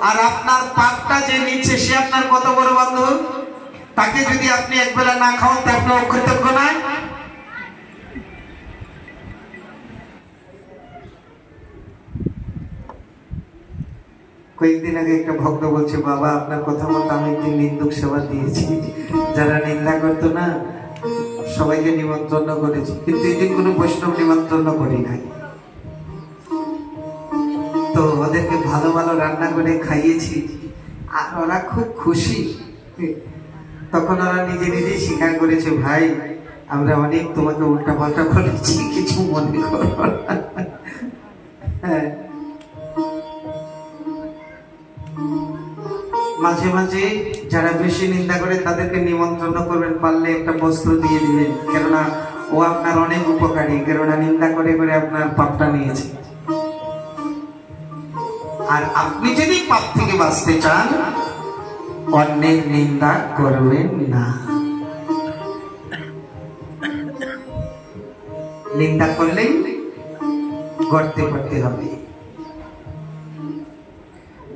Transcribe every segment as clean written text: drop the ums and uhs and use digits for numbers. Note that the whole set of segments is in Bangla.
আর আপনার পাপটা যে নিচ্ছে সে আপনার কত বড় বন্ধু। তাকে যদি আপনি একবেলা না খাওয়ান তা আপনার অকৃতজ্ঞ নয়? কয়েকদিন আগে একটা ভক্ত বলছে, বাবা আপনার কথা মতো আমি একদিন নিন্দুক সেবা দিয়েছি, যারা নিন্দা করতো না সবাইকে নিমন্ত্রণ করেছি, কিন্তু এদিন কোনো বৈষ্ণব নিমন্ত্রণ করি নাই। তো ওদেরকে ভালো ভালো রান্না করে খাইয়েছি আর ওরা খুব খুশি। তখন ওরা নিজে নিজেই স্বীকার করেছে, ভাই আমরা অনেক তোমাকে উল্টা পাল্টা বলেছি, কিছু মনে করো না। হ্যাঁ, মাঝে মাঝে যারা বেশি নিন্দা করে তাদেরকে নিমন্ত্রণ করবেন, পারলে একটা বস্ত্র দিয়ে দিবেন, কেননা ও আপনার অনেক উপকারী, কেননা নিন্দা করে করে আপনার পাপটা নিয়েছে। আর আপনি যদি পাপ থেকে বাঁচতে চান, অন্যের নিন্দা করবেন না। নিন্দা করলেই গর্তে পড়তে হবে।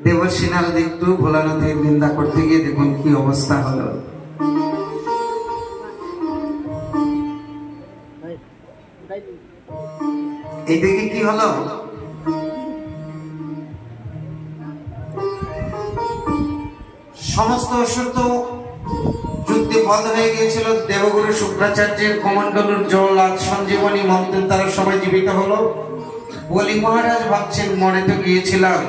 দেবর্ষী নারদ একটু ভোলা নদীর নিন্দা করতে গিয়ে দেখুন কি অবস্থা হলো। এইদিকে কি হলো, সমস্ত অসুর তো যুদ্ধে বন্ধ হয়ে গিয়েছিল। দেবগুরু শুক্রাচার্যের কমণ্ডলুর জল আর সঞ্জীবনী মন্ত্রের দ্বারা সবাই জীবিত হলো। বলি মহারাজ ভাবছেন, মরে তো গিয়েছিলাম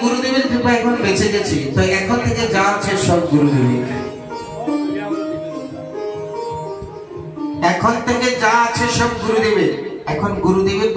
গুরুদেবের কৃপা এখন বেঁচে গেছি, তো এখন থেকে যা আছে সব গুরুদেবের। এখন গুরুদেবের। এখন গুরুদেবের